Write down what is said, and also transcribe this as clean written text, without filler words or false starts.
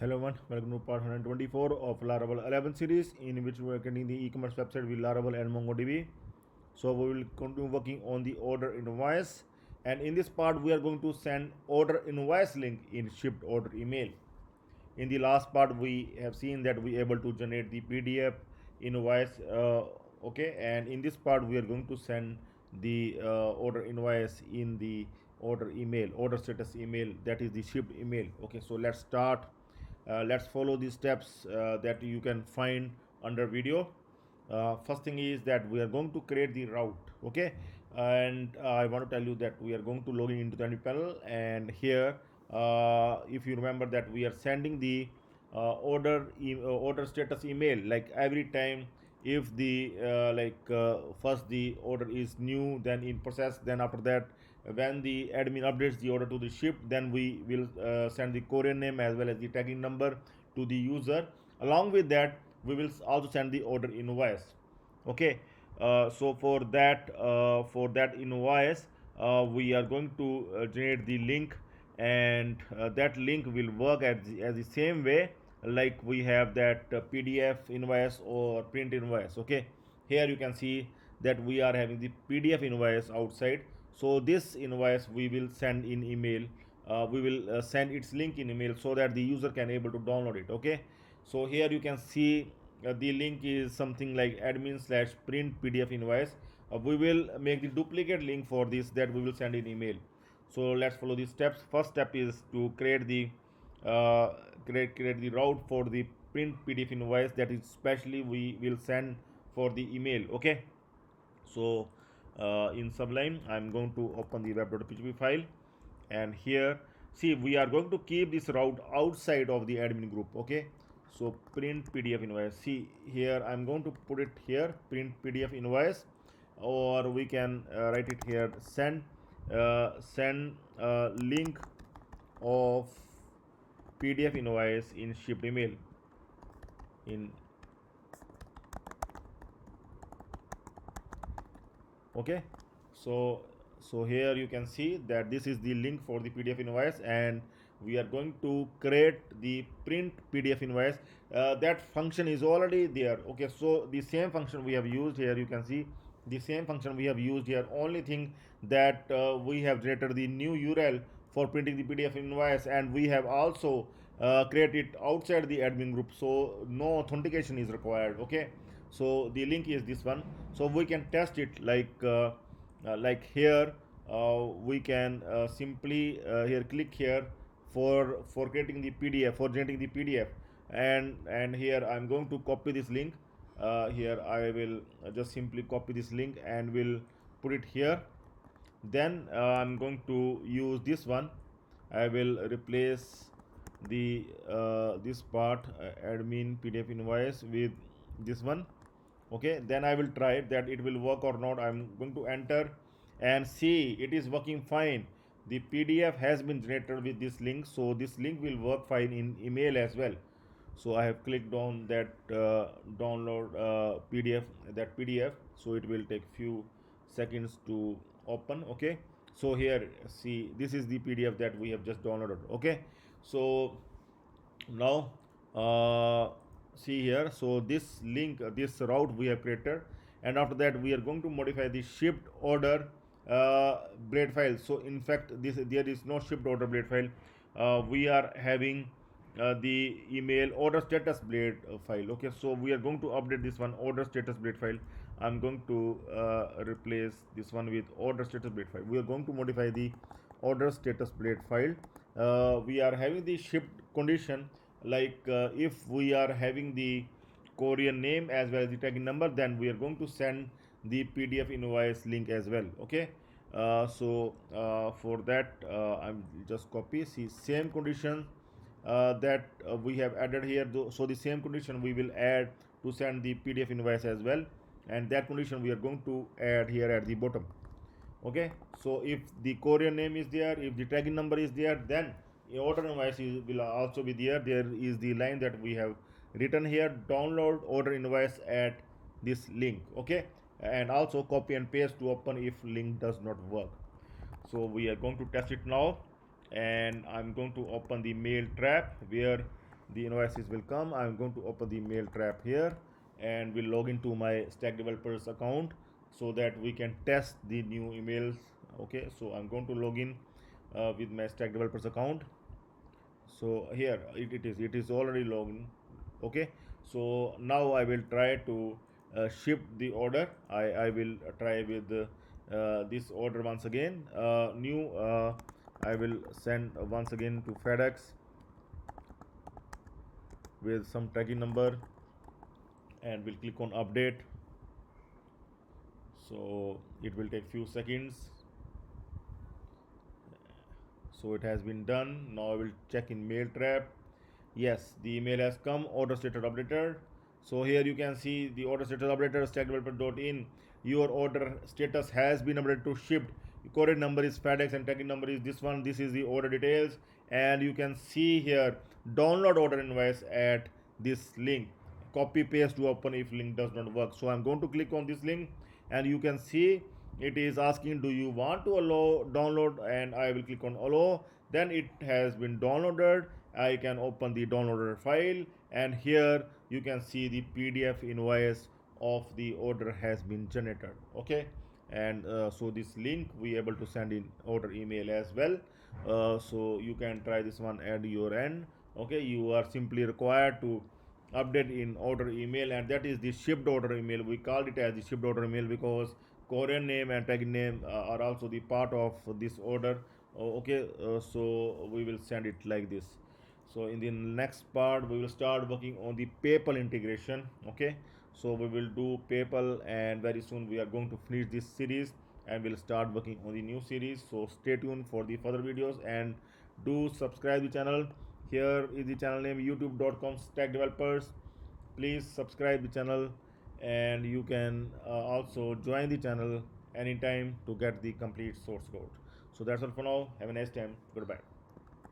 Hello everyone, welcome to part 124 of Laravel 11 series, in which we are creating the e-commerce website with Laravel and MongoDB. So we will continue working on the order invoice, and in this part we are going to send order invoice link in shipped order email. In the last part we have seen that we are able to generate the PDF invoice, okay, and in this part we are going to send the order invoice in the order email, order status email, that is the shipped email. Okay, so let's start. Let's follow the steps that you can find under video. First thing is that we are going to create the route. Okay, and I want to tell you that we are going to log in into the admin panel, and here if you remember that we are sending the order status email like every time. If the first the order is new, then in process, then after that when the admin updates the order to the ship, then we will send the courier name as well as the tagging number to the user. Along with that, we will also send the order invoice. Okay, so for that invoice, we are going to generate the link, and that link will work as the same way like we have that PDF invoice or print invoice. Okay, here you can see that we are having the PDF invoice outside. So this invoice we will send in email. We will send its link in email so that the user can able to download it. Okay, so here you can see the link is something like admin/print PDF invoice. We will make the duplicate link for this, that we will send in email. So let's follow these steps. First step is to create the create the route for the print PDF invoice, that is specially we will send for the email. Okay, so in Sublime I'm going to open the web.php file, and here see we are going to keep this route outside of the admin group. Okay, so print PDF invoice, see here I'm going to put it here, print PDF invoice, or we can write it here, send link of PDF invoice in shipped email in. Okay, so here you can see that this is the link for the PDF invoice, and we are going to create the print PDF invoice. That function is already there. Okay, so the same function we have used here, you can see the same function we have used here. Only thing that we have generated the new URL for printing the PDF invoice, and we have also created outside the admin group, so no authentication is required. Okay, so the link is this one. So we can test it like here. We can simply here click here for creating the PDF, for generating the PDF, and here I'm going to copy this link. Here I will just simply copy this link and will put it here. Then I'm going to use this one. I will replace the this part, admin PDF invoice, with this one. Okay, then I will try it that it will work or not. I'm going to enter and see it is working fine. The PDF has been generated with this link, so this link will work fine in email as well. So I have clicked on that download PDF, so it will take few seconds to open. Okay, so here see this is the PDF that we have just downloaded. Okay, so now see here, so this link, this route we have created, and after that we are going to modify the shipped order blade file. So in fact this, there is no shipped order blade file. We are having the email order status blade file. Okay, so we are going to update this one, order status blade file. I'm going to replace this one with order status blade file. We are going to modify the order status blade file. We are having the shipped condition, like if we are having the courier name as well as the tagging number, then we are going to send the PDF invoice link as well. Okay, for that I'm just copy, see same condition that we have added here. So the same condition we will add to send the PDF invoice as well, and that condition we are going to add here at the bottom. Okay, so if the courier name is there, if the tagging number is there, then order invoice will also be there. There is the line that we have written here, download order invoice at this link. Okay, and also copy and paste to open if link does not work. So we are going to test it now, and I'm going to open the mail trap where the invoices will come. I'm going to open the mail trap here and will log into my stack developers account so that we can test the new emails. Okay, so I'm going to log in with my stack developers account. So here it is already logged in. Okay, so now I will try to ship the order. I will try with this order once again. New I will send once again to FedEx with some tracking number, and we'll click on update. So it will take few seconds. So it has been done. Now I will check in mail trap. Yes, the email has come. Order status updated. So here you can see the order status updated stack developer.in. Your order status has been updated to shipped. Correct number is FedEx and tracking number is this one. This is the order details, and you can see here download order invoice at this link. Copy paste to open if link does not work. So I'm going to click on this link, and you can see it is asking, do you want to allow download, and I will click on allow. Then it has been downloaded. I can open the downloaded file, and here you can see the PDF invoice of the order has been generated. Okay, and so this link we able to send in order email as well. So you can try this one at your end. Okay, you are simply required to update in order email, and that is the shipped order email. We called it as the shipped order email because Korean name and tag name are also the part of this order. Okay, so we will send it like this. So in the next part we will start working on the PayPal integration. Okay, so we will do PayPal, and very soon we are going to finish this series and we'll start working on the new series. So stay tuned for the further videos, and do subscribe the channel. Here is the channel name, youtube.com stack developers. Please subscribe the channel, and you can also join the channel anytime to get the complete source code. So that's all for now. Have a nice time. Goodbye.